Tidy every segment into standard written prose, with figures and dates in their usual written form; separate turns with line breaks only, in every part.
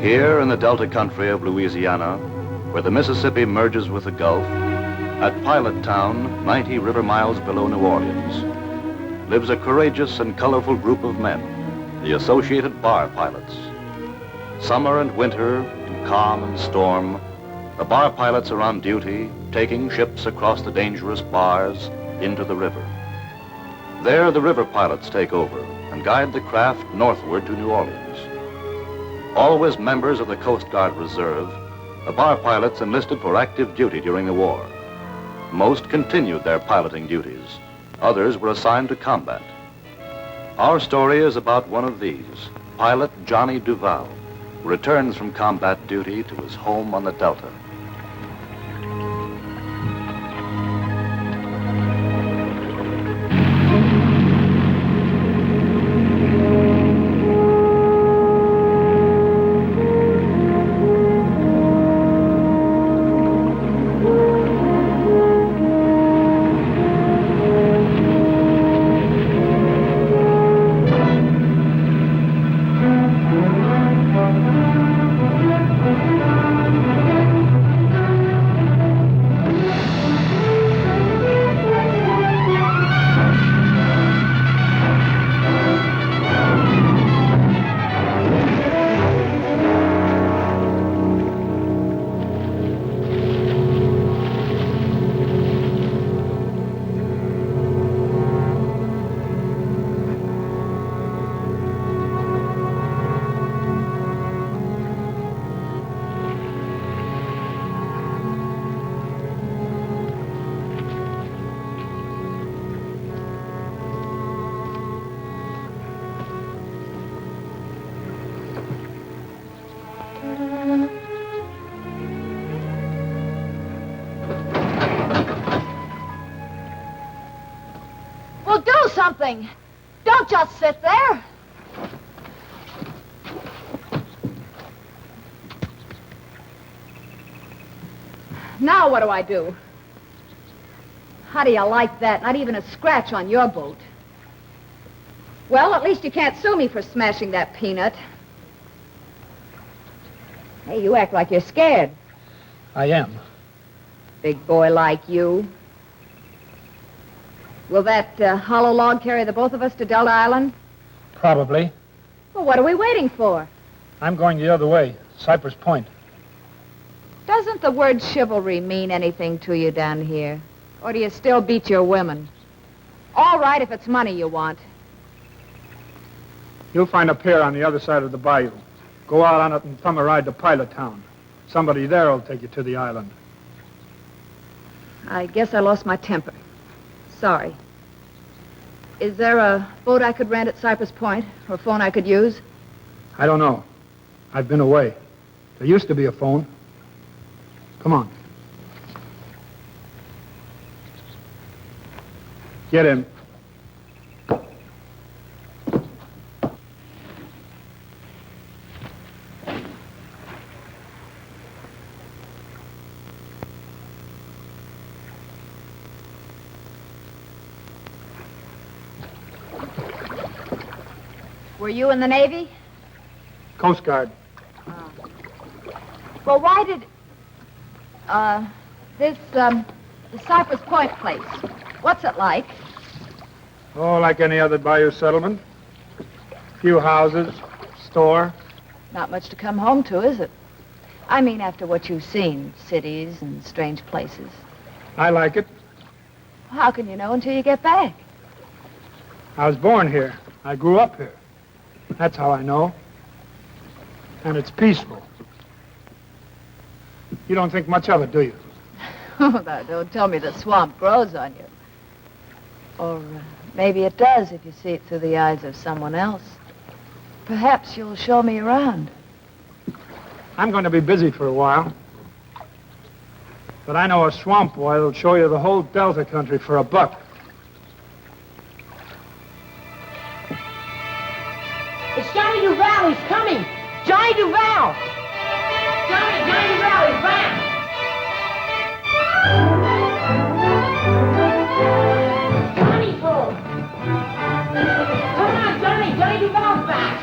Here in the Delta country of Louisiana, where the Mississippi merges with the Gulf, at Pilot Town, 90 river miles below New Orleans, lives a courageous and colorful group of men, the Associated Bar Pilots. Summer and winter, in calm and storm, the bar pilots are on duty, taking ships across the dangerous bars into the river. There, the river pilots take over and guide the craft northward to New Orleans. Always members of the Coast Guard Reserve, the bar pilots enlisted for active duty during the war. Most continued their piloting duties. Others were assigned to combat. Our story is about one of these, pilot Johnny Duval, who returns from combat duty to his home on the Delta.
Something. Don't just sit there. Now what do I do? How do you like that? Not even a scratch on your boat. Well, at least you can't sue me for smashing that peanut. Hey, you act like you're scared.
I am.
Big boy like you. Will that hollow log carry the both of us to Delta Island?
Probably.
Well, what are we waiting for?
I'm going the other way, Cypress Point.
Doesn't the word chivalry mean anything to you down here? Or do you still beat your women? All right, if it's money you want.
You'll find a pier on the other side of the bayou. Go out on it and thumb a ride to Pilot Town. Somebody there will take you to the island.
I guess I lost my temper. Sorry. Is there a boat I could rent at Cypress Point, or a phone I could use?
I don't know. I've been away. There used to be a phone. Come on. Get in.
Were you in the Navy?
Coast Guard.
Well, why did... the Cypress Point place, what's it like?
Oh, like any other bayou settlement. Few houses, store.
Not much to come home to, is it? I mean, after what you've seen, cities and strange places.
I like it.
How can you know until you get back?
I was born here. I grew up here. That's how I know. And it's peaceful. You don't think much of it, do you?
Oh, now, don't tell me the swamp grows on you. Or maybe it does if you see it through the eyes of someone else. Perhaps you'll show me around.
I'm going to be busy for a while. But I know a swamp boy that'll show you the whole Delta country for $1.
It's Johnny Duval, he's coming! Johnny Duval! Johnny Duval, he's back! Johnny's home! Come on, Johnny Duval's back!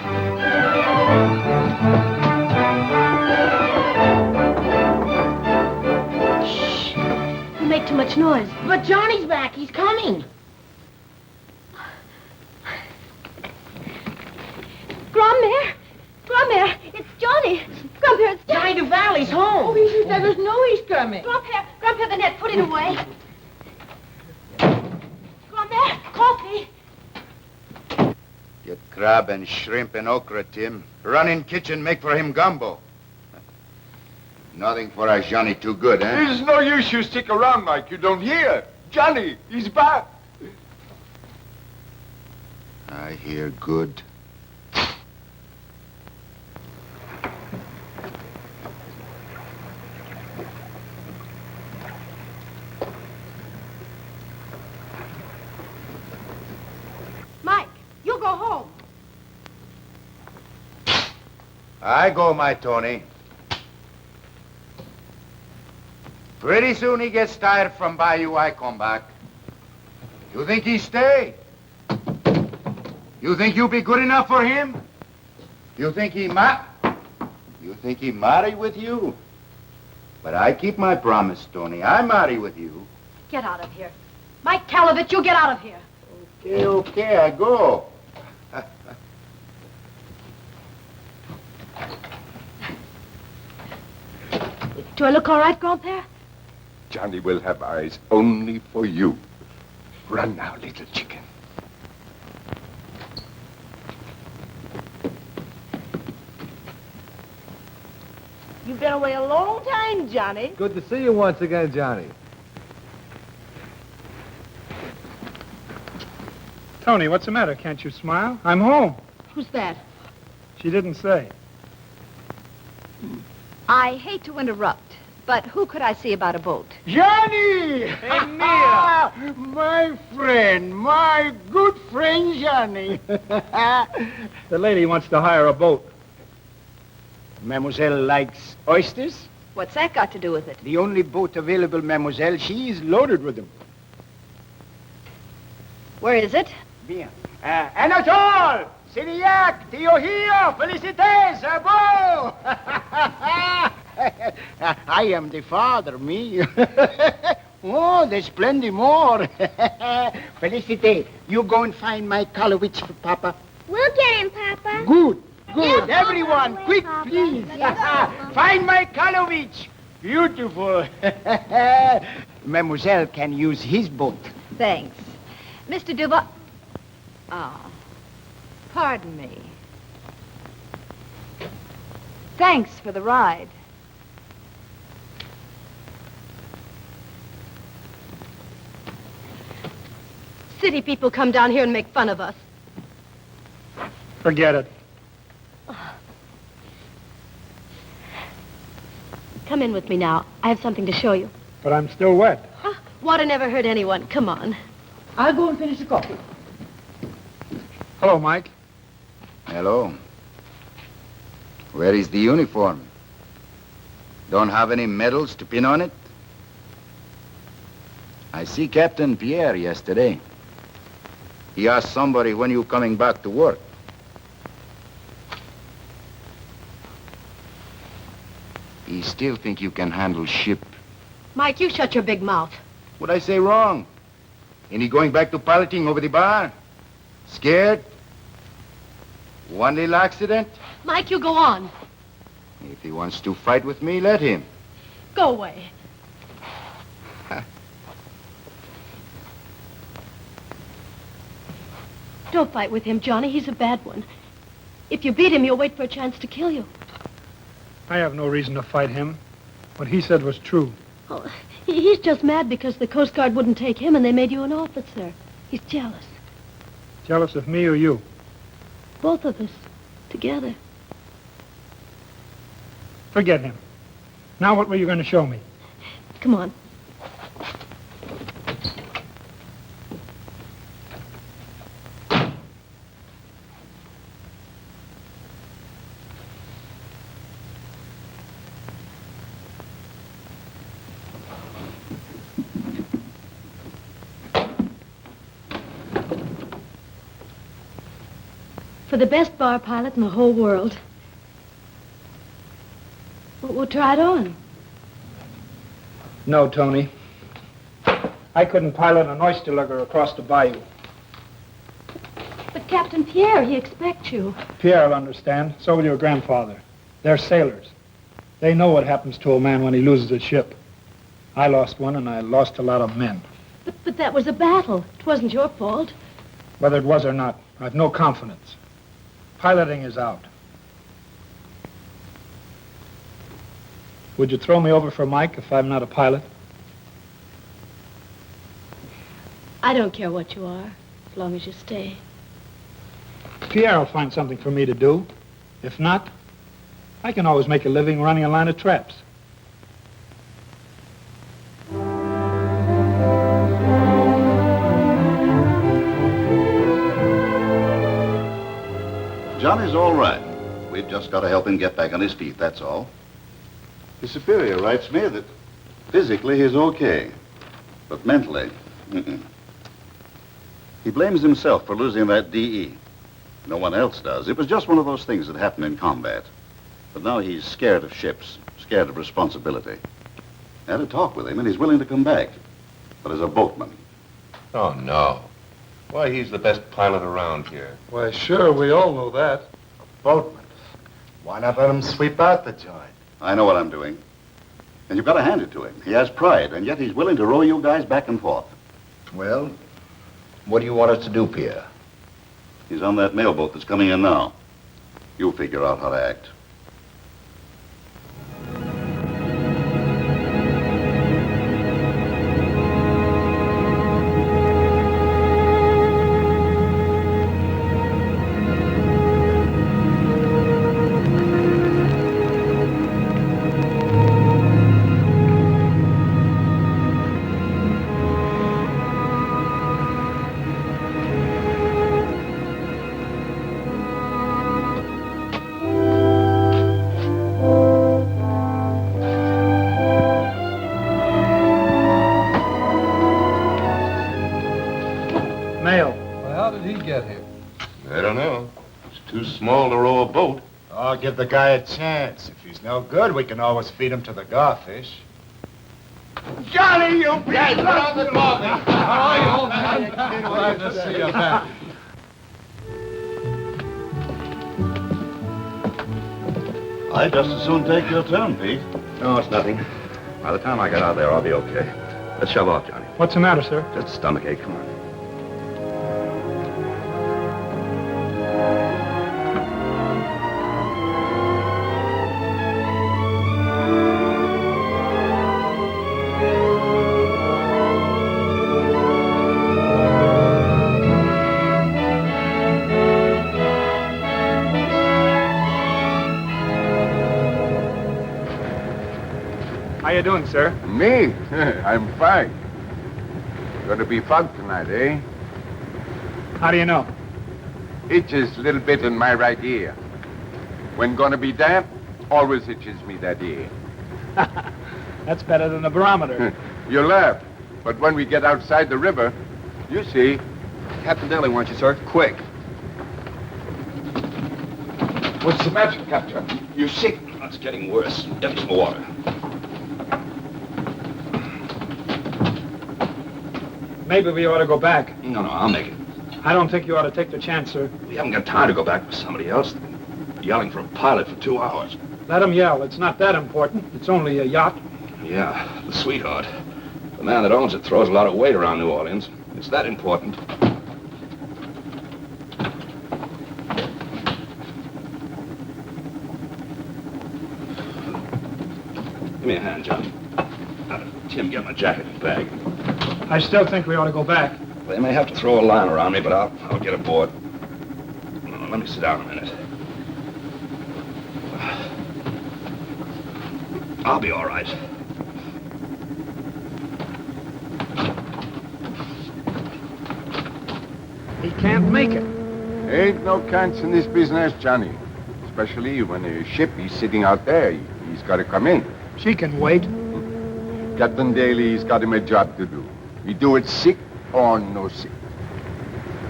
much noise. But Johnny's back. He's coming.
Grandmere! Grandmere, it's Johnny. Grandpere, it's
Johnny Duval's home.
Oh, he let us know he's coming.
Grandpere, the net, put it away. Grandmere, coffee.
Get crab and shrimp and okra, Tim. Run in kitchen, make for him gumbo. Nothing for our Johnny too good, eh?
There's no use you stick around, Mike. You don't hear. Johnny, he's back.
I hear good.
Mike, you go home.
I go, my Tony. Pretty soon he gets tired from Bayou, I come back. You think he stay? You think you be good enough for him? You think he marry with you? But I keep my promise, Tony. I marry with you.
Get out of here. Mike Kalovich, you get out of here.
Okay, I go.
Do I look all right, Grandpere?
Johnny will have eyes only for you. Run now, little chicken.
You've been away a long time, Johnny.
Good to see you once again, Johnny.
Tony, what's the matter? Can't you smile? I'm home.
Who's that?
She didn't say.
I hate to interrupt, but who could I see about a boat?
Johnny!
Hey, Mia!
My friend, my good friend Johnny.
The lady wants to hire a boat.
Mademoiselle likes oysters?
What's that got to do with it?
The only boat available, mademoiselle. She is loaded with them.
Where is it?
Bien. Anatole! Syriac! Tiohio! Felicités! Abo! I am the father, me. Oh, there's plenty more. Felicité, you go and find my Kalovich for Papa.
We'll get him, Papa.
Good, good.
Yeah, Papa,
Everyone,
we'll
quick,
Papa.
please.
Yes, Papa.
Find my Kalovich. Beautiful. Mademoiselle can use his boat.
Thanks. Mr. Duval... Oh, pardon me. Thanks for the ride. City people come down here and make fun of us.
Forget it.
Come in with me now. I have something to show you.
But I'm still wet.
Water never hurt anyone. Come on.
I'll go and finish the coffee.
Hello, Mike.
Hello. Where is the uniform? Don't have any medals to pin on it? I see Captain Pierre yesterday. He asked somebody when you coming back to work. He still think you can handle ship.
Mike, you shut your big mouth.
What'd I say wrong? Ain't he going back to piloting over the bar? Scared? One little accident?
Mike, you go on.
If he wants to fight with me, let him.
Go away. Don't fight with him, Johnny. He's a bad one. If you beat him, you'll wait for a chance to kill you.
I have no reason to fight him. What he said was true.
Oh, he's just mad because the Coast Guard wouldn't take him and they made you an officer. He's jealous.
Jealous of me or you?
Both of us. Together.
Forget him. Now what were you going to show me?
Come on. For the best bar pilot in the whole world. We'll try it on.
No, Tony. I couldn't pilot an oyster lugger across the bayou.
But Captain Pierre, he expects you.
Pierre will understand. So will your grandfather. They're sailors. They know what happens to a man when he loses a ship. I lost one, and I lost a lot of men.
But that was a battle. It wasn't your fault.
Whether it was or not, I've no confidence. Piloting is out. Would you throw me over for Mike if I'm not a pilot?
I don't care what you are, as long as you stay.
Pierre will find something for me to do. If not, I can always make a living running a line of traps.
Johnny's all right. We've just got to help him get back on his feet, that's all. His superior writes me that physically he's okay, but mentally, He blames himself for losing that DE. No one else does. It was just one of those things that happen in combat. But now he's scared of ships, scared of responsibility. I had a talk with him, and he's willing to come back, but as a boatman.
Oh, no. Why, he's the best pilot around here.
Why, sure, we all know that.
Boatman. Why not let him sweep out the joint?
I know what I'm doing. And you've got to hand it to him. He has pride, and yet he's willing to row you guys back and forth.
Well, what do you want us to do, Pierre?
He's on that mailboat that's coming in now. You'll figure out how to act.
Small to row a boat.
I'll give the guy a chance. If he's no good, we can always feed him to the garfish.
Johnny, you
Guys, put on the ball.
How are you, old man? Glad to see you back.
I'd just as soon take your turn, Pete.
No, it's nothing. By the time I get out there, I'll be okay. Let's shove off, Johnny.
What's the matter, sir?
Just a stomachache. Come on.
How you doing, sir?
Me? I'm fine. Gonna be fog tonight, eh?
How do you know?
Itches a little bit in my right ear. When gonna be damp, always itches me that ear.
That's better than the barometer.
You laugh, but when we get outside the river, you see.
Captain Daly wants you, sir. Quick.
What's the matter, Captain? You sick?
It's getting worse. Get me some water.
Maybe we ought to go back.
No, I'll make it.
I don't think you ought to take the chance, sir.
We haven't got time to go back with somebody else. They've been yelling for a pilot for 2 hours.
Let them yell. It's not that important. It's only a yacht.
Yeah, the Sweetheart. The man that owns it throws a lot of weight around New Orleans. It's that important. Give me a hand, Johnny. Tim, get my jacket and bag.
I still think we ought to go back.
They may have to throw a line around me, but I'll get aboard. Let me sit down a minute. I'll be all right.
He can't make it.
Ain't no chance in this business, Johnny. Especially when a ship is sitting out there. He's got to come in.
She can wait.
Captain Daly's got him a job to do. We do it sick or no sick.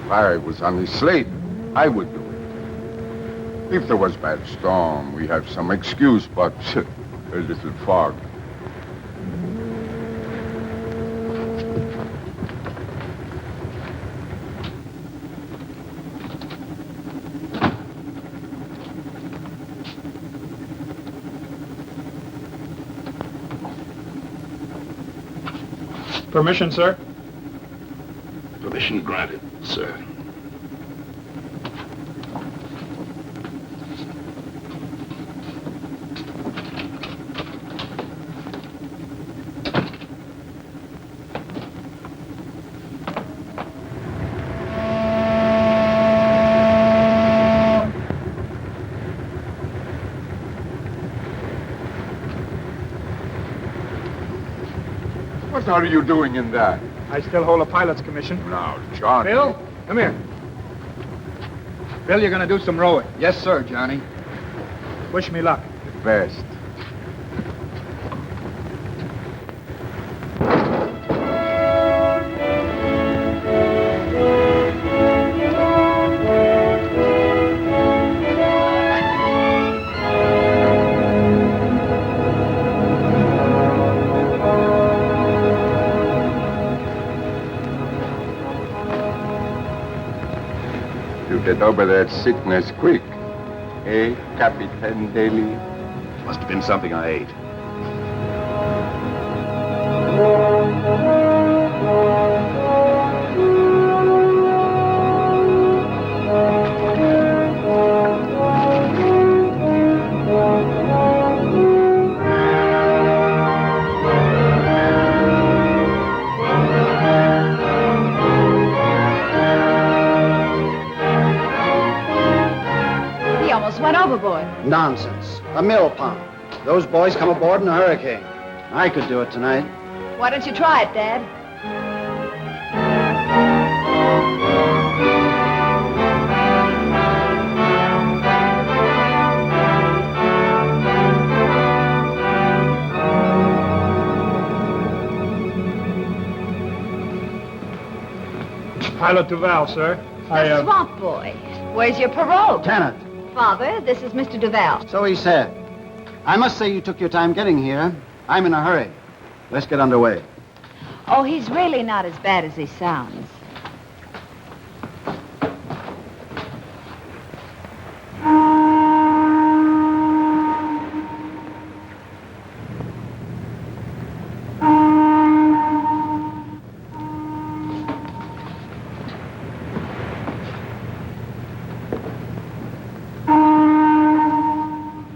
If I was on his slate, I would do it. If there was bad storm, we have some excuse, but a little fog.
Permission, sir?
Permission granted, sir.
What are you doing in that?
I still hold a pilot's commission.
Now, John.
Bill, come here. Bill, you're going to do some rowing.
Yes, sir, Johnny.
Wish me luck.
Best. Get over that sickness quick. Eh, Captain Daly?
Must have been something I ate.
Went overboard.
Nonsense. A mill pond. Those boys come aboard in a hurricane. I could do it tonight.
Why don't you try it, Dad?
Pilot Duval, sir.
The swamp boy. Where's your parole?
Lieutenant.
Father, this is Mr. Duval.
So he said. I must say you took your time getting here. I'm in a hurry. Let's get underway.
Oh, he's really not as bad as he sounds.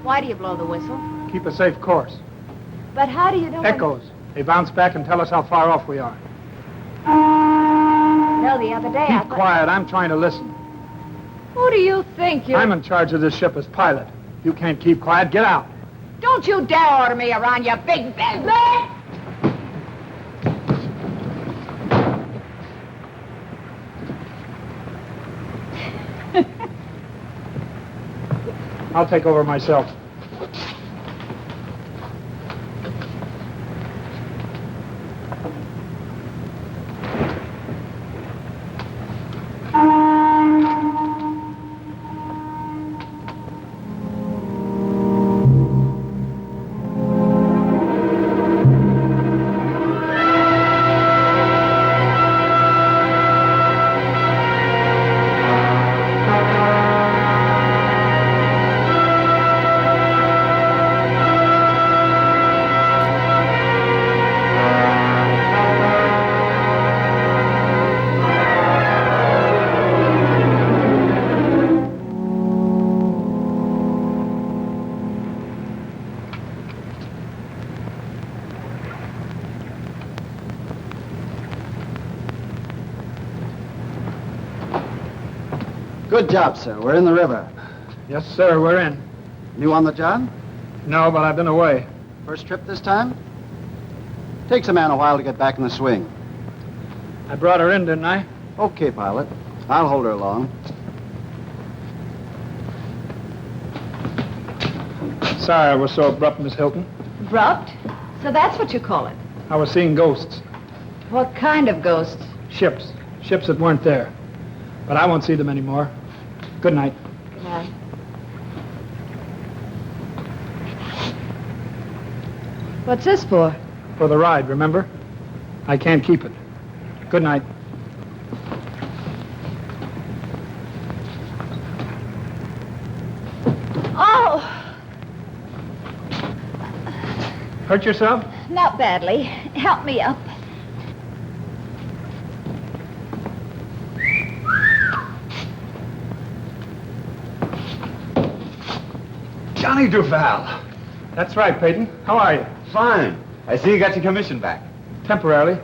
Why do you blow the whistle?
Keep a safe course.
But how do you know?
Echoes. They bounce back and tell us how far off we are.
No, the other day
Keep quiet. I'm trying to listen.
Who do you think you're...
I'm in charge of this ship as pilot. You can't keep quiet. Get out.
Don't you dare order me around, you big business!
I'll take over myself.
Good job, sir. We're in the river.
Yes, sir, we're in.
You on the job?
No, but I've been away.
First trip this time? Takes a man a while to get back in the swing.
I brought her in, didn't I?
Okay, pilot. I'll hold her along.
Sorry I was so abrupt, Miss Hilton.
Abrupt? So that's what you call it.
I was seeing ghosts.
What kind of ghosts?
Ships. Ships that weren't there. But I won't see them anymore. Good night.
Good night. What's this for?
For the ride, remember? I can't keep it. Good night.
Oh!
Hurt yourself?
Not badly. Help me up.
Johnny Duval.
That's right, Peyton. How are you?
Fine. I see you got your commission back.
Temporarily.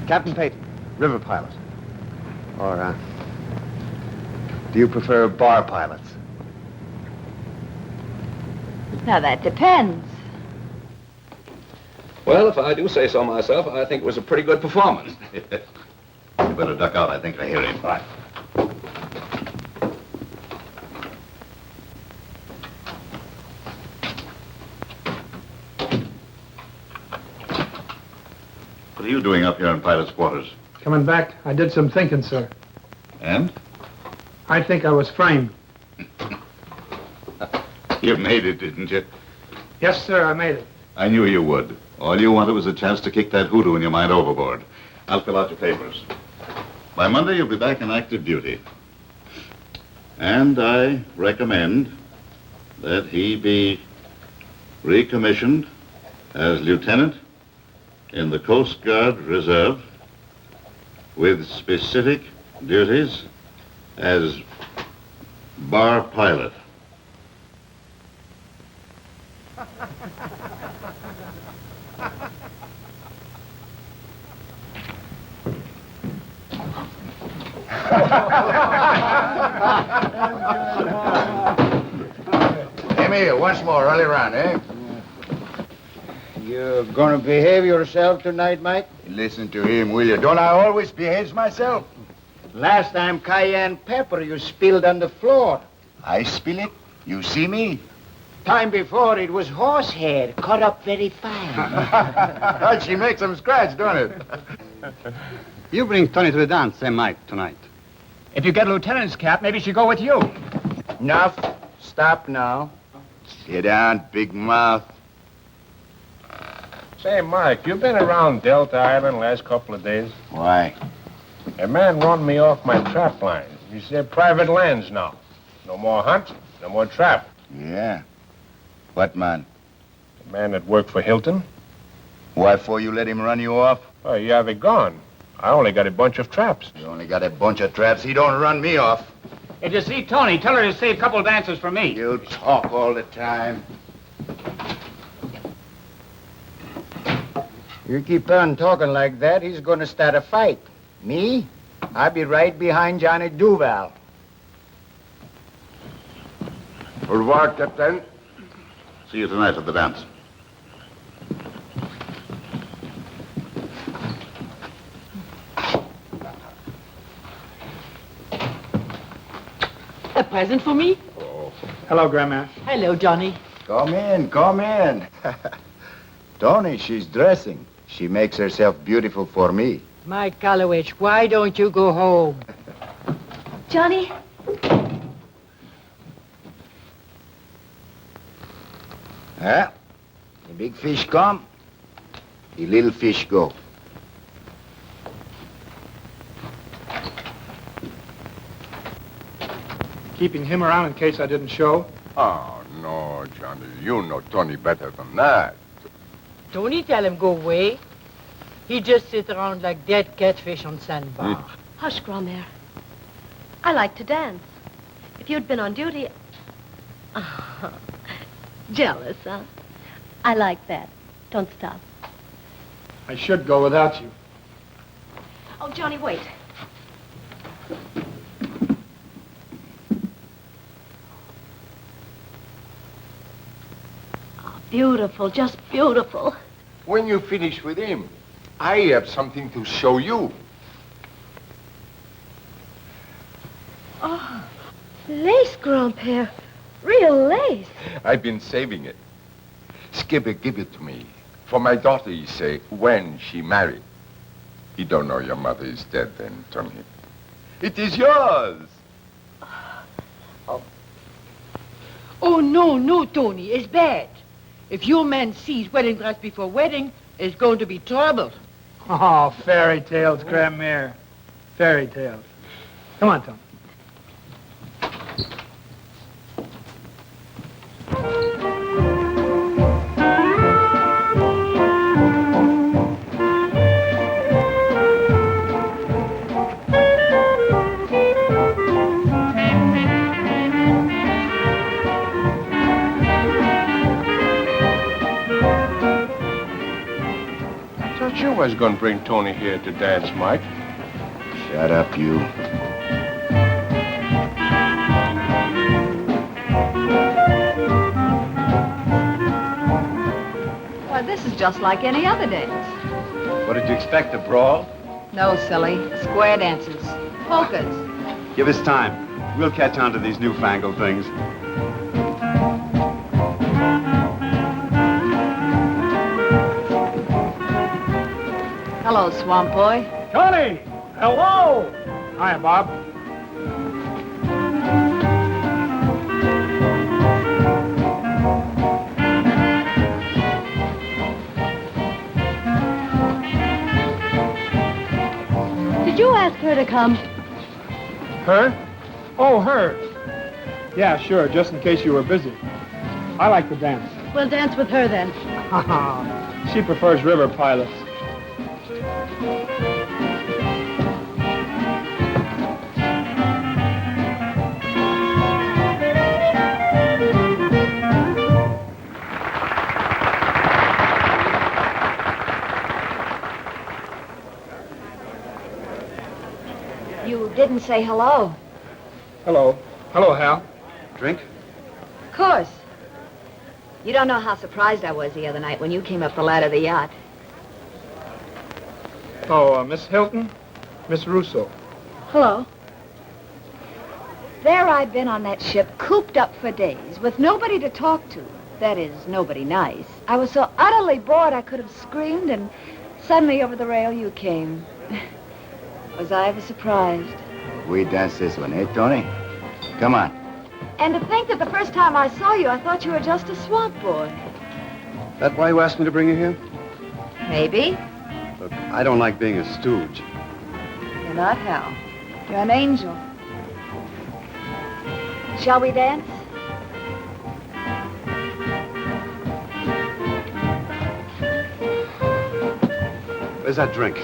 Captain Peyton, river pilot. Or, do you prefer bar pilots?
Now, that depends.
Well, if I do say so myself, I think it was a pretty good performance.
You better duck out. I think I hear him.
Right.
What are you doing up here in pilot's quarters?
Coming back, I did some thinking, sir.
And?
I think I was framed.
You made it, didn't you?
Yes, sir, I made it.
I knew you would. All you wanted was a chance to kick that hoodoo in your mind overboard. I'll fill out your papers. By Monday, you'll be back in active duty. And I recommend that he be recommissioned as lieutenant in the Coast Guard Reserve with specific duties as bar pilot.
Come here, once more, rally around, eh?
You're gonna behave yourself tonight, Mike?
Listen to him, will you? Don't I always behave myself?
Last time cayenne pepper you spilled on the floor.
I spill it? You see me?
Time before it was horsehair, cut up very fine.
She makes them scratch, don't it?
You bring Tony to the dance, eh, Mike, tonight?
If you get a lieutenant's cap, maybe she'll go with you.
Enough. Stop now.
Sit down, big mouth.
Say, Mike, you been around Delta Island last couple of days?
Why?
A man run me off my trap line. He said private lands now. No more hunt, no more trap.
Yeah. What man?
The man that worked for Hilton.
Why for you let him run you off?
Oh, yeah, they're gone. I only got a bunch of traps.
You only got a bunch of traps. He don't run me off.
If you see Tony, tell her to save a couple dances for me.
You talk all the time.
You keep on talking like that, he's gonna start a fight. Me? I'll be right behind Johnny Duval.
Au revoir, Captain.
See you tonight at the dance.
A present for me?
Hello, Grandma.
Hello, Johnny.
Come in, come in. Tony, she's dressing. She makes herself beautiful for me.
Mike Gallowich, why don't you go home?
Johnny?
Huh? The big fish come, the little fish go.
Keeping him around in case I didn't show.
Oh, no, Johnny. You know Tony better than that.
Tony tell him go away. He just sit around like dead catfish on sandbar.
Hush, Grandmère. I like to dance. If you'd been on duty... Oh, jealous, huh? I like that. Don't stop.
I should go without you.
Oh, Johnny, wait. Oh, beautiful, just beautiful.
When you finish with him, I have something to show you.
Oh, lace, Grandpère. Real lace.
I've been saving it. Skipper give it to me. For my daughter, he say, when she married. He don't know your mother is dead then, Tony. It is yours.
Oh, no, Tony, it's bad. If your man sees wedding dress before wedding, it's going to be trouble.
Oh, fairy tales, Grandmère. Fairy tales. Come on, Tony.
was going to bring Tony here to dance, Mike.
Shut up, you.
Why, this is just like any other dance.
What did you expect, a brawl?
No, silly. Square dances. Polkas.
Give us time. We'll catch on to these newfangled things.
Hello, swamp boy.
Tony! Hello! Hiya, Bob.
Did you ask her to come?
Her? Oh, her. Yeah, sure, just in case you were busy. I like to dance.
We'll dance with her then.
She prefers river pilots.
You didn't say hello.
Hello. Hello, Hal. Drink?
Of course. You don't know how surprised I was the other night when you came up the ladder of the yacht.
Oh, Miss Hilton? Miss Russo.
Hello. There I'd been on that ship, cooped up for days, with nobody to talk to. That is, nobody nice. I was so utterly bored I could have screamed, and suddenly over the rail you came. Was I ever surprised?
We dance this one, eh, Tony? Come on.
And to think that the first time I saw you, I thought you were just a swamp boy.
That why you asked me to bring you here?
Maybe.
Look, I don't like being a stooge.
You're not, Hal. You're an angel. Shall we dance?
Where's that drink?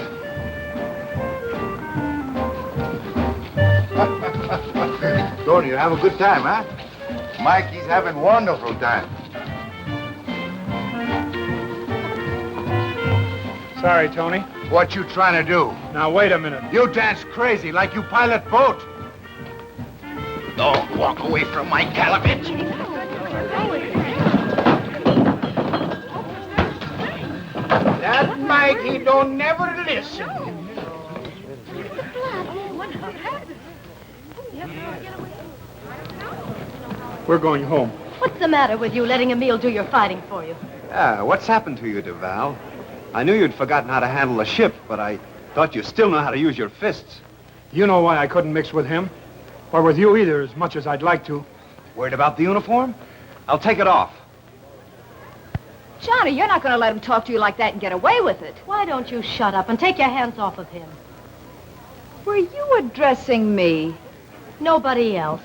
Tony, you have a good time, huh? Mike, he's having wonderful time.
Sorry, Tony.
What you trying to do?
Now, wait a minute.
You dance crazy like you pilot boat.
Don't walk away from my calabash. That Mike, he don't never listen.
We're going home.
What's the matter with you letting Emile do your fighting for you?
What's happened to you, DeVal? I knew you'd forgotten how to handle a ship, but I thought you still know how to use your fists.
You know why I couldn't mix with him? Or with you either, as much as I'd like to.
Worried about the uniform? I'll take it off.
Johnny, you're not going to let him talk to you like that and get away with it.
Why don't you shut up and take your hands off of him?
Were you addressing me?
Nobody else.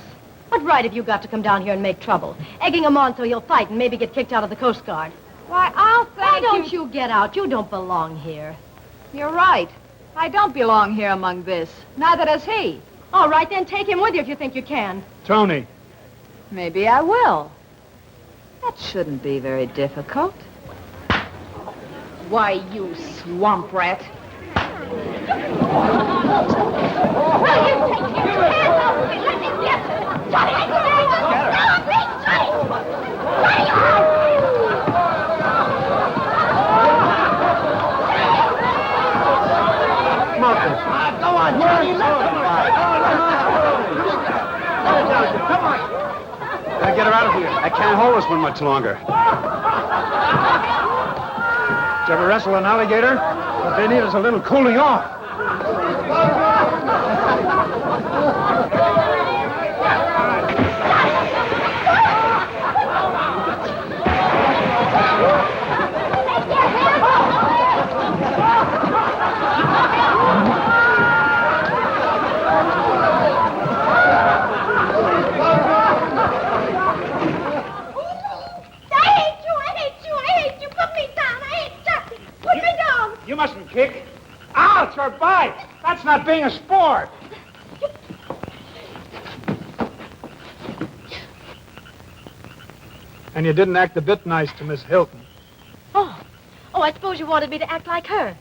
What right have you got to come down here and make trouble? Egging him on so he'll fight and maybe get kicked out of the Coast Guard.
Why, I'll
Why don't you get out? You don't belong here.
You're right. I don't belong here among this. Neither does he.
All right, then take him with you if you think you can.
Tony.
Maybe I will. That shouldn't be very difficult. Why, you swamp rat.
Go on, Johnny. Come on.
Gotta get her out of here. I can't hold this one much longer.
Did you ever wrestle an alligator? What they need is a little cooling off.
You mustn't kick. Ouch, or bite. That's not being a sport.
And you didn't act a bit nice to Miss Hilton.
Oh, I suppose you wanted me to act like her.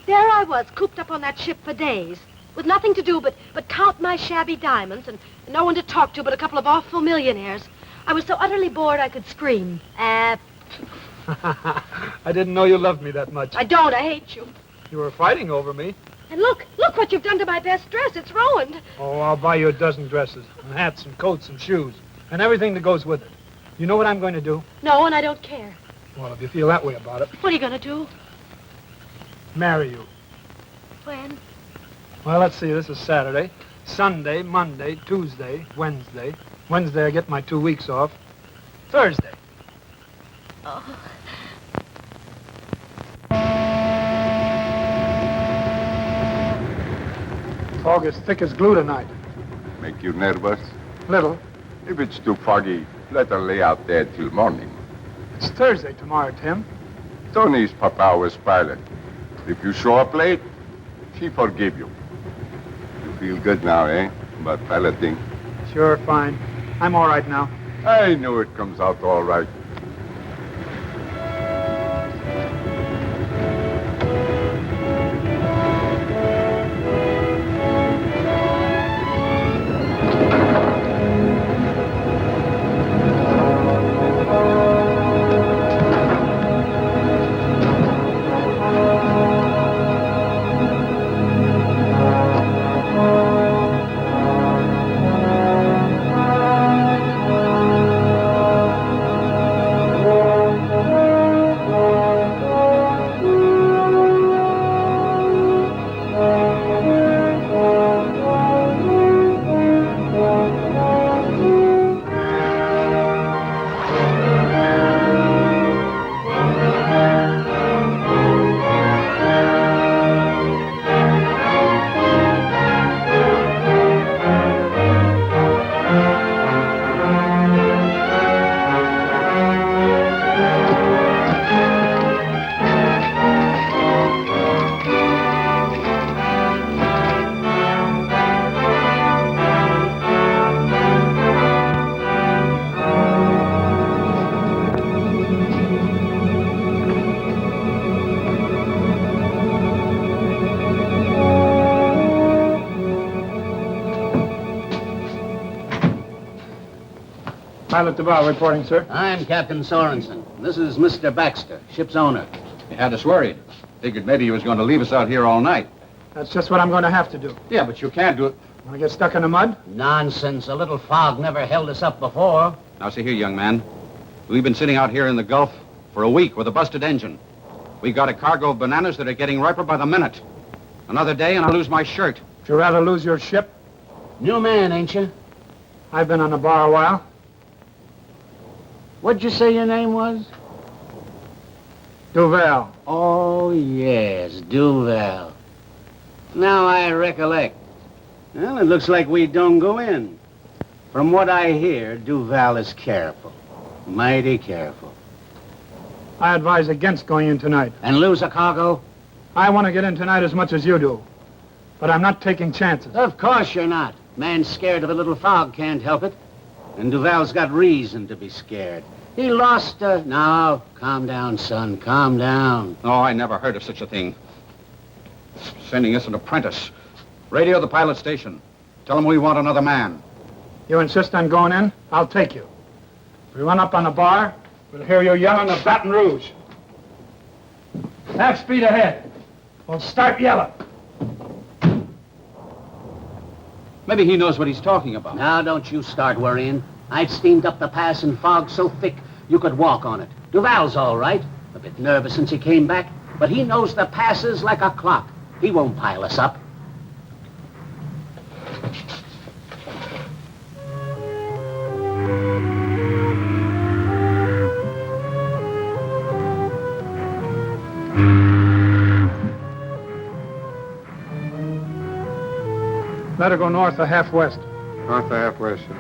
There I was, cooped up on that ship for days, with nothing to do but count my shabby diamonds and no one to talk to but a couple of awful millionaires. I was so utterly bored I could scream.
I didn't know you loved me that much.
I don't. I hate you.
You were fighting over me.
And look what you've done to my best dress. It's ruined.
Oh, I'll buy you a dozen dresses, and hats, and coats, and shoes, and everything that goes with it. You know what I'm going to do?
No, and I don't care.
Well, if you feel that way about it.
What are you going to do?
Marry you.
When?
Well, let's see. This is Saturday. Sunday, Monday, Tuesday, Wednesday. Wednesday, I get my 2 weeks off. Thursday.
Oh.
Fog is thick as glue tonight.
Make you nervous?
Little.
If it's too foggy, let her lay out there till morning.
It's Thursday tomorrow, Tim.
Tony's papa was pilot. If you show up late, she forgive you. You feel good now, eh? About piloting.
Sure, fine. I'm all right now.
I know it comes out all right.
Pilot DeVal reporting, sir.
I'm Captain Sorensen. This is Mr. Baxter, ship's owner.
You had us worried. Figured maybe you was going to leave us out here all night.
That's just what I'm going to have to do.
Yeah, but you can't do it.
Want to get stuck in the mud?
Nonsense. A little fog never held us up before.
Now, see here, young man. We've been sitting out here in the Gulf for a week with a busted engine. We got a cargo of bananas that are getting riper by the minute. Another day and I'll lose my shirt.
Would you rather lose your ship?
New man, ain't you?
I've been on the bar a while.
What'd you say your name was?
Duval.
Oh, yes, Duval. Now I recollect. Well, it looks like we don't go in. From what I hear, Duval is careful. Mighty careful.
I advise against going in tonight.
And lose a cargo?
I want to get in tonight as much as you do. But I'm not taking chances.
Of course you're not. Man scared of a little fog can't help it. And Duval's got reason to be scared. He lost Now, calm down, son. Calm down.
Oh, I never heard of such a thing. Sending us an apprentice. Radio the pilot station. Tell them we want another man.
You insist on going in? I'll take you. If we run up on the bar, we'll hear you yelling at Baton Rouge. Half speed ahead. We'll start yelling.
Maybe he knows what he's talking about.
Now, don't you start worrying. I've steamed up the pass in fog so thick you could walk on it. Duval's all right. A bit nervous since he came back, but he knows the passes like a clock. He won't pile us up.
Let her go north or half west.
North or half west, sir.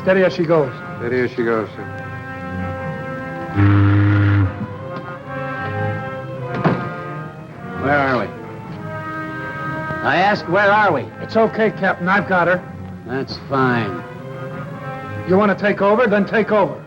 Steady as she goes.
Steady as she goes, sir.
Where are we? I asked, where are we?
It's okay, Captain. I've got her.
That's fine.
You want to take over? Then take over.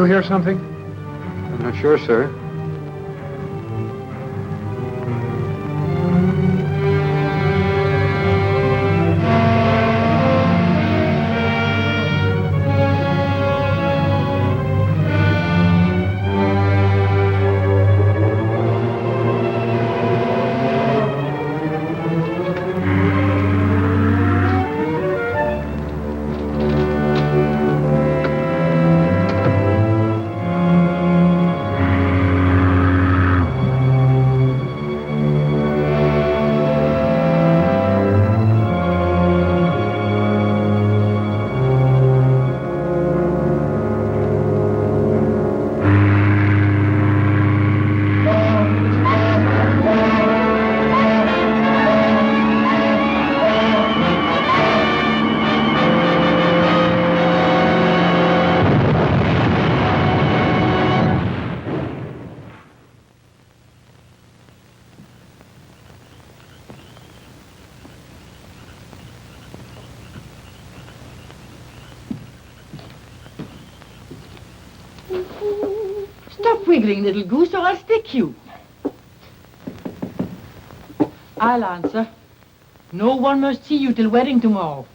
You hear something?
I'm not sure, sir.
Stop wiggling, little goose, or I'll stick you. I'll answer. No one must see you till wedding tomorrow.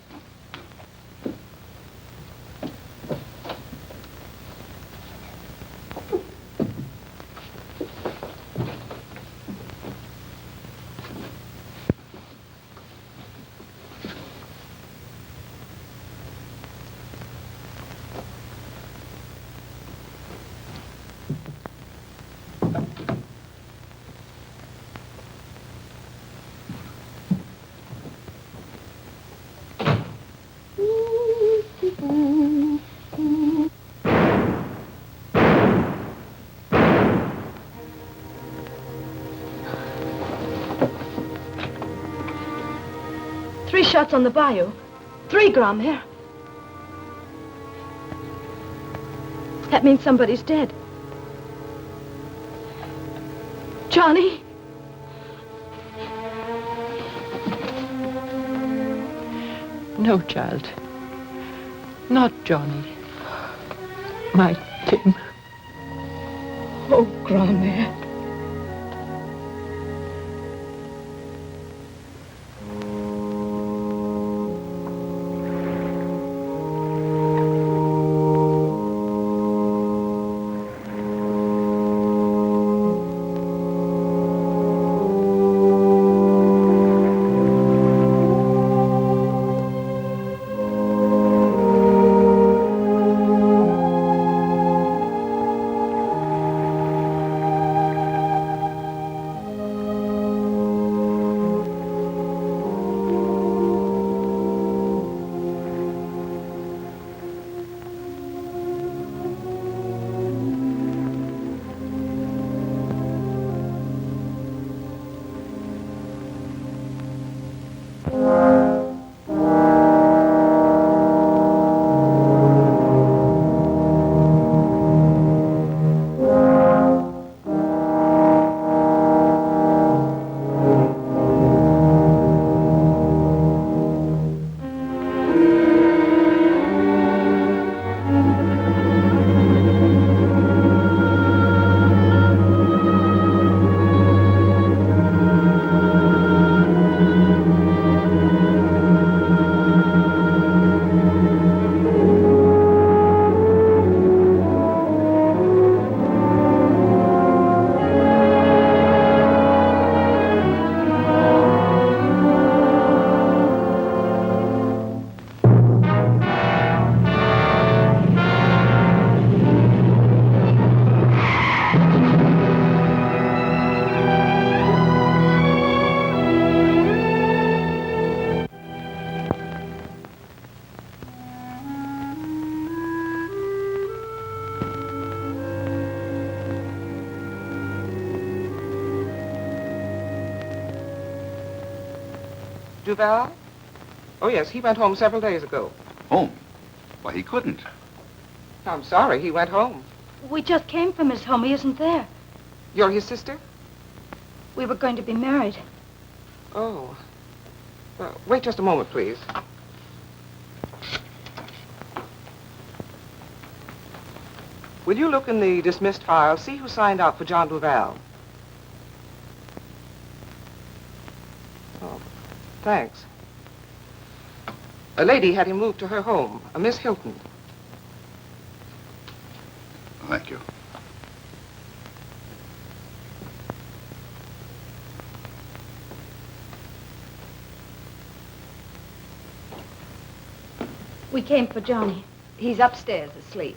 Three shots on the bayou. 3 gone there. That means somebody's dead. Johnny?
No, child. Not Johnny. My Tim.
Oh, Grandma.
Duval? Oh, yes, he went home several days ago.
Home? Why, he couldn't.
I'm sorry, he went home.
We just came from his home. He isn't there.
You're his sister?
We were going to be married.
Oh. Wait just a moment, please. Will you look in the dismissed file, see who signed out for John Duval? Oh, thanks. A lady had him moved to her home, a Miss Hilton.
Thank you.
We came for Johnny. He's upstairs asleep.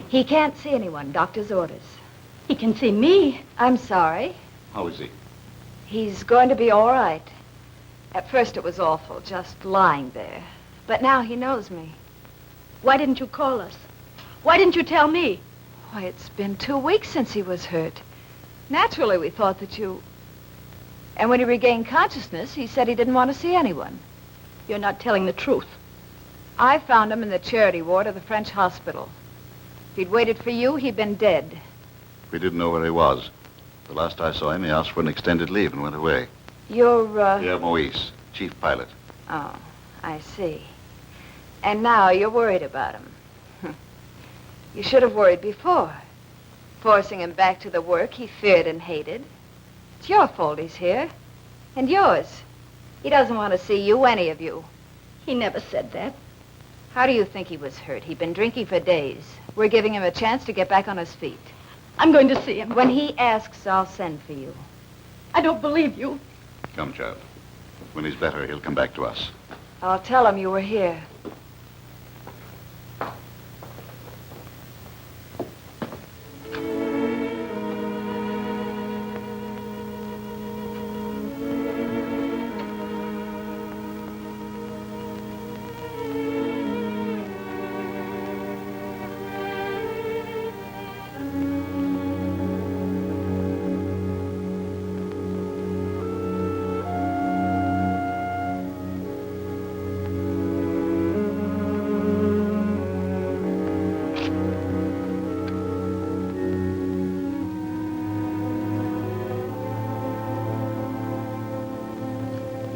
He can't see anyone, doctor's orders. He can see me. I'm sorry.
How is he?
He's going to be all right. At first it was awful, just lying there. But now he knows me.
Why didn't you call us? Why didn't you tell me?
Why, it's been 2 weeks since he was hurt. Naturally, we thought that you... And when he regained consciousness, he said he didn't want to see anyone.
You're not telling the truth.
I found him in the charity ward of the French hospital. If he'd waited for you, he'd been dead.
We didn't know where he was. The last I saw him, he asked for an extended leave and went away.
You're,
Pierre Moïse, chief pilot.
Oh, I see. And now you're worried about him. You should have worried before. Forcing him back to the work he feared and hated. It's your fault he's here. And yours. He doesn't want to see you, any of you.
He never said that.
How do you think he was hurt? He'd been drinking for days. We're giving him a chance to get back on his feet.
I'm going to see him.
When he asks, I'll send for you.
I don't believe you.
Come, child. When he's better, he'll come back to us.
I'll tell him you were here.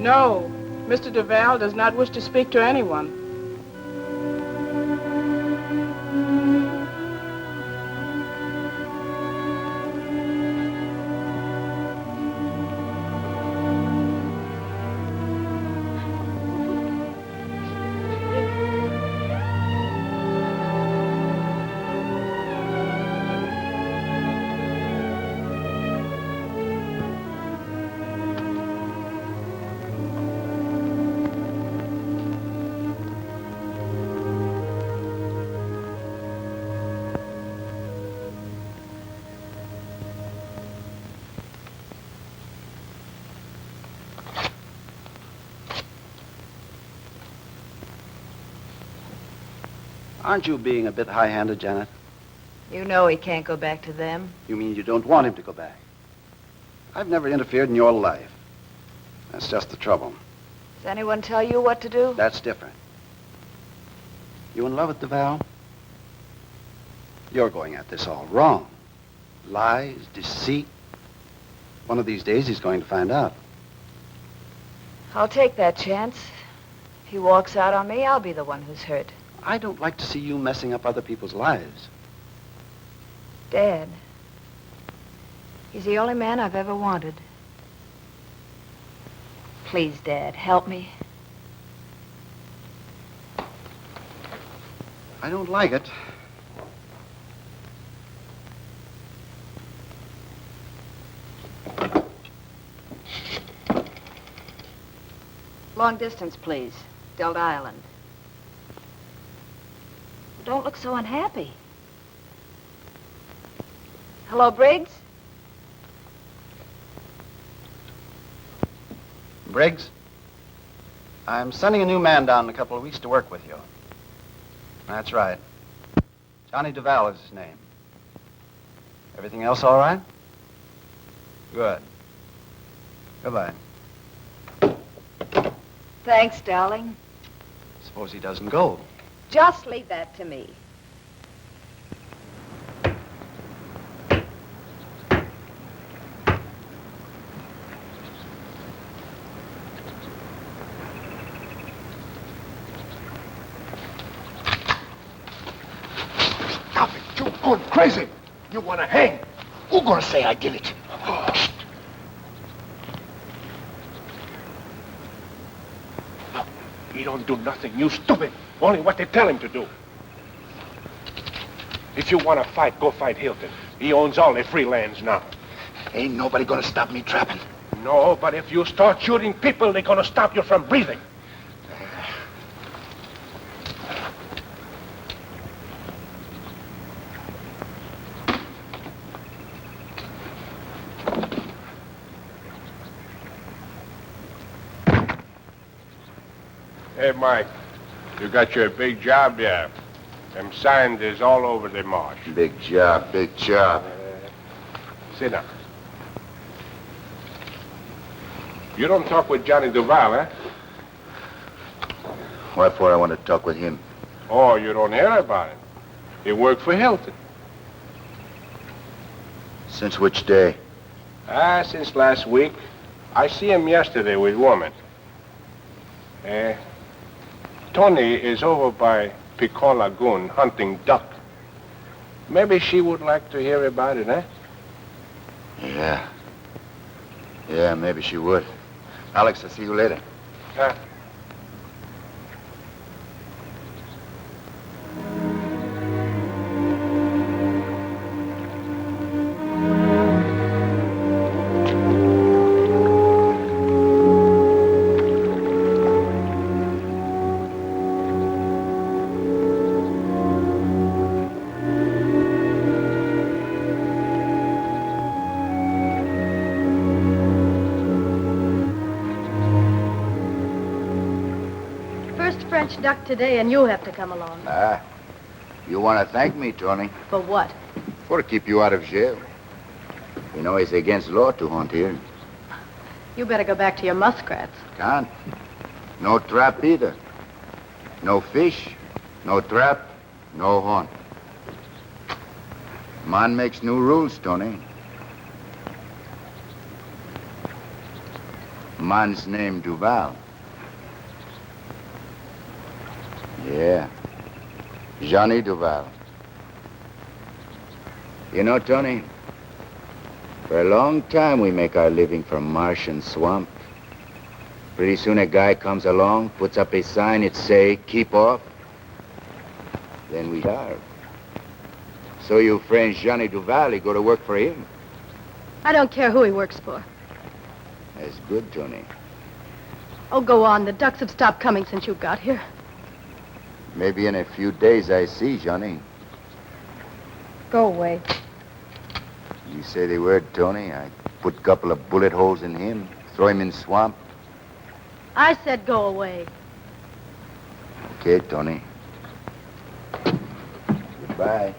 No, Mr. Duval does not wish to speak to anyone.
Aren't you being a bit high-handed, Janet?
You know he can't go back to them.
You mean you don't want him to go back? I've never interfered in your life. That's just the trouble.
Does anyone tell you what to do?
That's different. You in love with Duval? You're going at this all wrong. Lies, deceit. One of these days he's going to find out.
I'll take that chance. If he walks out on me, I'll be the one who's hurt.
I don't like to see you messing up other people's lives.
Dad. He's the only man I've ever wanted. Please, Dad, help me.
I don't like it.
Long distance, please. Delta Island. Don't look so unhappy. Hello, Briggs?
Briggs, I'm sending a new man down in a couple of weeks to work with you. That's right. Johnny Duval is his name. Everything else all right? Good. Goodbye.
Thanks, darling.
Suppose he doesn't go.
Just leave that to me.
Stop it, you
going crazy. You want to hang? Who gonna say I did it? No, he don't do nothing, you stupid. Only what they tell him to do. If you want to fight, go fight Hilton. He owns all the free lands now.
Ain't nobody gonna stop me trapping.
No, but if you start shooting people, they're gonna stop you from breathing. Hey, Mike, you got your big job there. Them signs is all over the marsh.
Big job, big job.
Sit down. You don't talk with Johnny Duval, eh?
What for I want to talk with him?
Oh, you don't hear about him. He worked for Hilton.
Since which day?
Since last week. I see him yesterday with woman. Tony is over by Picon Lagoon hunting duck. Maybe she would like to hear about it, eh?
Yeah. Yeah, maybe she would. Alex, I'll see you later.
French duck today, and you have to come along.
You want to thank me, Tony?
For what?
For to keep you out of jail. You know it's against law to hunt here.
You better go back to your muskrats.
Can't. No trap either. No fish, no trap, no hunt. Man makes new rules, Tony. Man's name Duval. Yeah. Johnny Duval. You know, Tony, for a long time we make our living from marsh and swamp. Pretty soon a guy comes along, puts up a sign, it say, keep off. Then we starve. So you friend Johnny Duval, you go to work for him.
I don't care who he works for.
That's good, Tony.
Oh, go on. The ducks have stopped coming since you got here.
Maybe in a few days I see Johnny.
Go away.
You say the word, Tony, I put a couple of bullet holes in him, throw him in swamp.
I said go away.
Okay, Tony. Goodbye.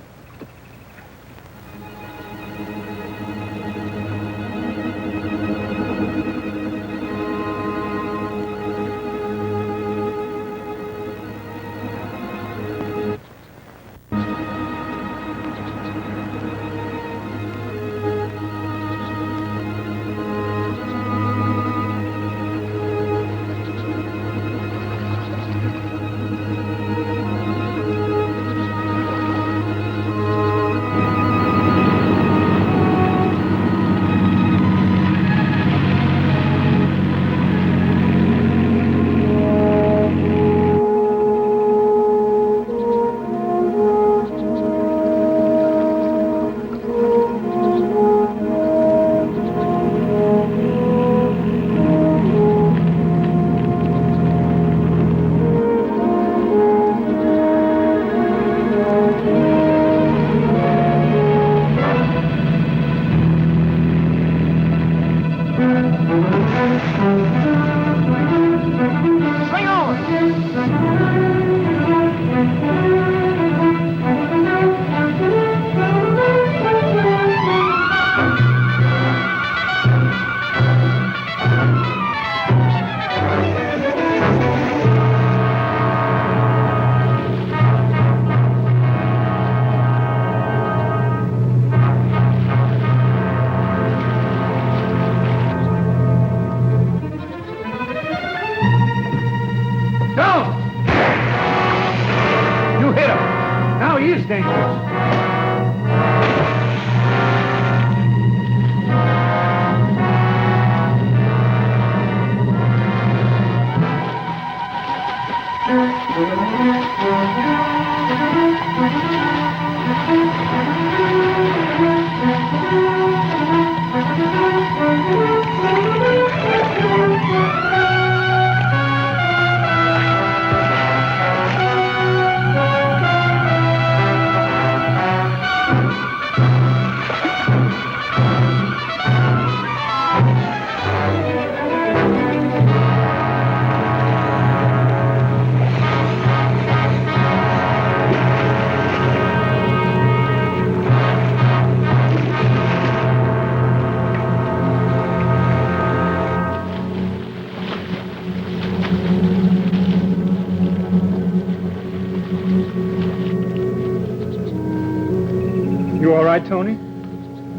Tony.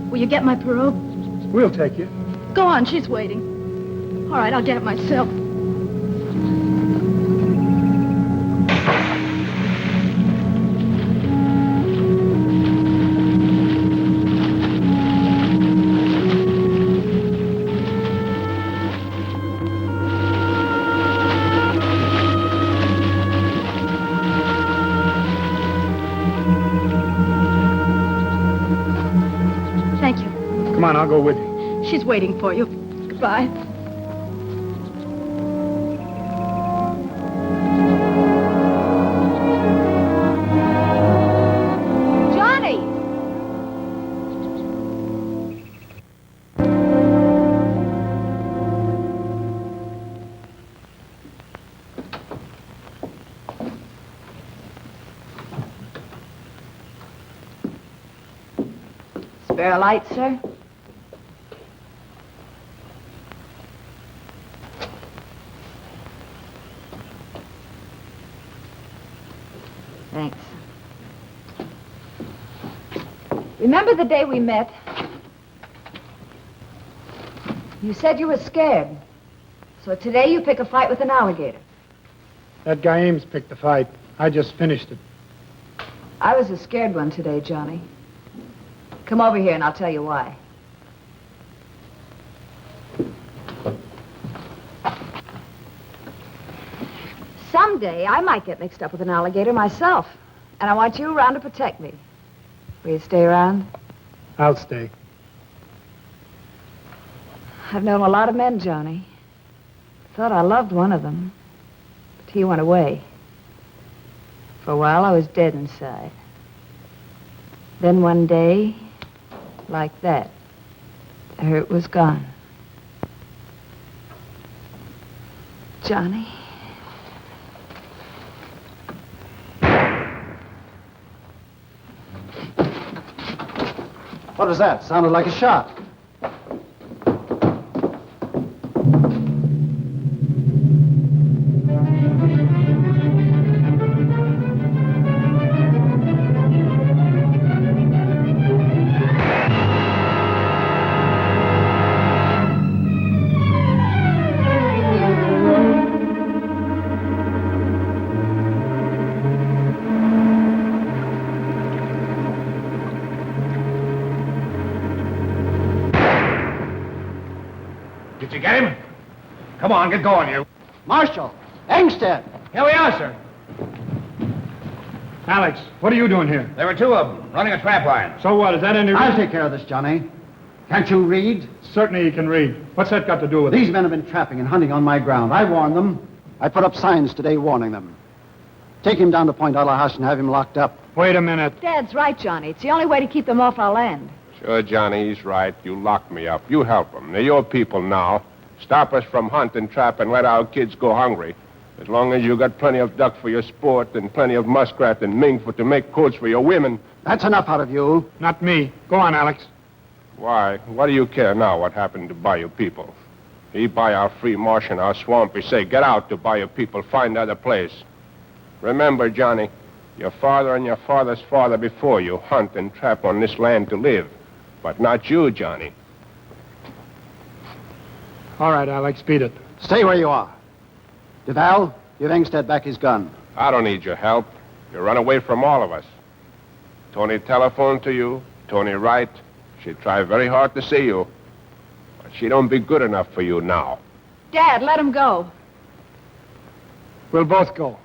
Will you get my pirogue?
We'll take you.
Go on, she's waiting. All right, I'll get it myself. Thank you.
Come on, I'll go with you.
She's waiting for you. Goodbye.
Johnny! Spare a light, sir? Thanks. Remember the day we met? You said you were scared. So today you pick a fight with an alligator.
That guy Ames picked the fight. I just finished it.
I was a scared one today, Johnny. Come over here and I'll tell you why. Someday I might get mixed up with an alligator myself. And I want you around to protect me. Will you stay around?
I'll stay.
I've known a lot of men, Johnny. Thought I loved one of them. But he went away. For a while I was dead inside. Then one day, like that, the hurt was gone. Johnny?
What was that? Sounded like a shot.
Did you get him? Come on, get going, you.
Marshal, Engstead.
Here we are, sir.
Alex, what are you doing here?
There were two of them, running a trap line.
So what? Is that any
I'll
reason?
take care of this, Johnny. Can't you read?
Certainly you can read. What's that got to do with
These
it?
men have been trapping and hunting on my ground. I warned them. I put up signs today warning them. Take him down to Point Allahash and have him locked up.
Wait a minute.
Dad's right, Johnny. It's the only way to keep them off our land.
Sure, Johnny, he's right. You locked me up. You help them. They're your people now. Stop us from hunt and trap and let our kids go hungry. As long as you got plenty of duck for your sport and plenty of muskrat and mink to make coats for your women.
That's enough out of you.
Not me. Go on, Alex.
Why? What do you care now what happened to Bayou people? He buy our free marsh and our swamp. He say, get out to Bayou people. Find other place. Remember, Johnny, your father and your father's father before you hunt and trap on this land to live. But not you, Johnny.
All right, Alex, beat it.
Stay where you are. DeVal, give Engstead back his gun.
I don't need your help. You run away from all of us. Tony telephoned to you. Tony Wright. She tried very hard to see you. But she don't be good enough for you now.
Dad, let him go.
We'll both go.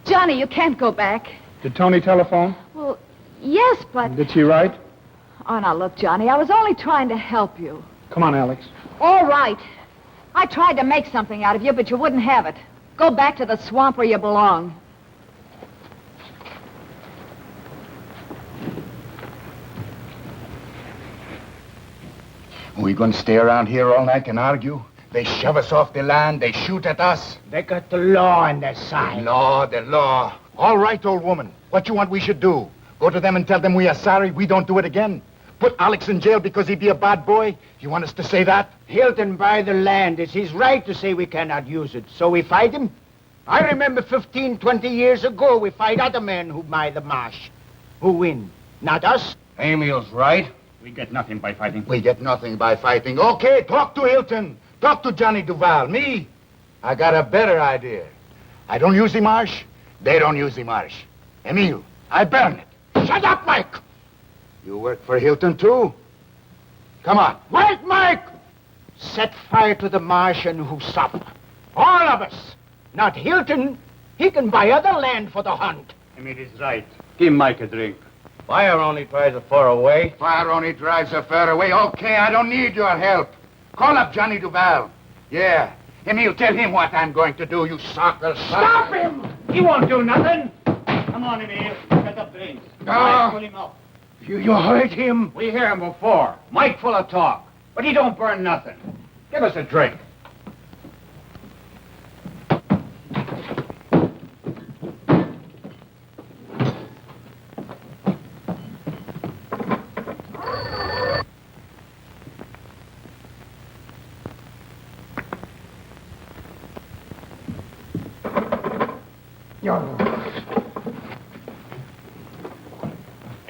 Johnny, you can't go back.
Did Tony telephone?
Well, yes, but...
Did she write?
Oh, now, look, Johnny, I was only trying to help you.
Come on, Alex.
All right. I tried to make something out of you, but you wouldn't have it. Go back to the swamp where you belong.
Are we going to stay around here all night and argue? They shove us off the land. They shoot at us.
They got the law on their side.
The law. All right, old woman. What you want we should do? Go to them and tell them we are sorry we don't do it again? Put Alex in jail because he be a bad boy? You want us to say that?
Hilton buy the land. It's his right to say we cannot use it. So we fight him? I remember 15, 20 years ago, we fight other men who buy the marsh. Who win? Not us.
Emil's right. We get nothing by fighting.
We get nothing by fighting. Okay, talk to Hilton. Talk to Johnny Duval. Me, I got a better idea. I don't use the marsh. They don't use the marsh. Emil, I burn it.
Shut up, Mike.
You work for Hilton, too? Come on.
Wait, Mike! Set fire to the marsh and Husap. All of us. Not Hilton. He can buy other land for the hunt.
Emil is right. Give Mike a drink.
Fire only drives a far away. Fire only drives a far away. Okay, I don't need your help. Call up Johnny Duval. Yeah. Emil, tell him what I'm going to do, you sucker.
Stop him!
He won't do nothing. Come on, Emil. Get up drinks.
No.
Pull him up.
You heard him?
We hear him before. Mike full of talk. But he don't burn nothing. Give us a drink.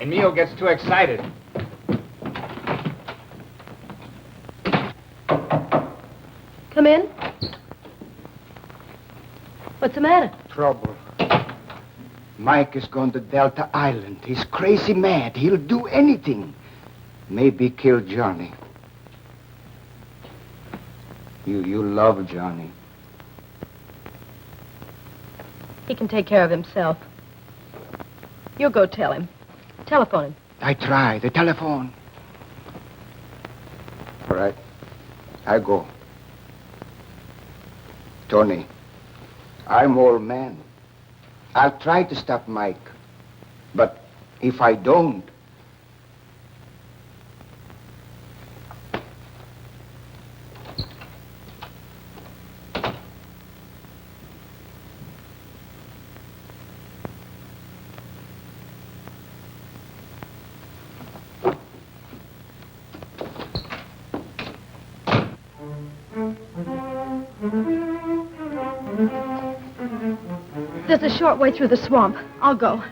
Emil gets too excited.
Come in. What's the matter?
Trouble. Mike is going to Delta Island. He's crazy mad. He'll do anything. Maybe kill Johnny. You love Johnny.
He can take care of himself. You go tell him. Telephone him.
I try. The telephone. All right. I go. Tony, I'm old man. I'll try to stop Mike. But if I don't,
There's a short way through the swamp. I'll go.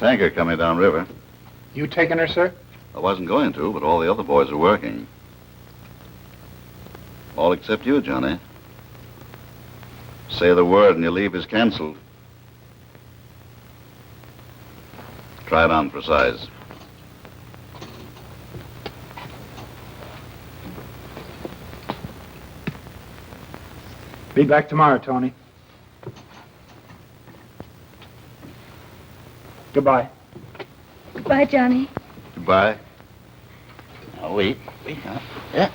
Tanker coming downriver.
You taking her, sir?
I wasn't going to, but all the other boys are working. All except you, Johnny. Say the word and your leave is canceled. Try it on for size.
Be back tomorrow, Tony. Goodbye.
Goodbye, Johnny.
Goodbye. Now, wait. Huh? Yeah.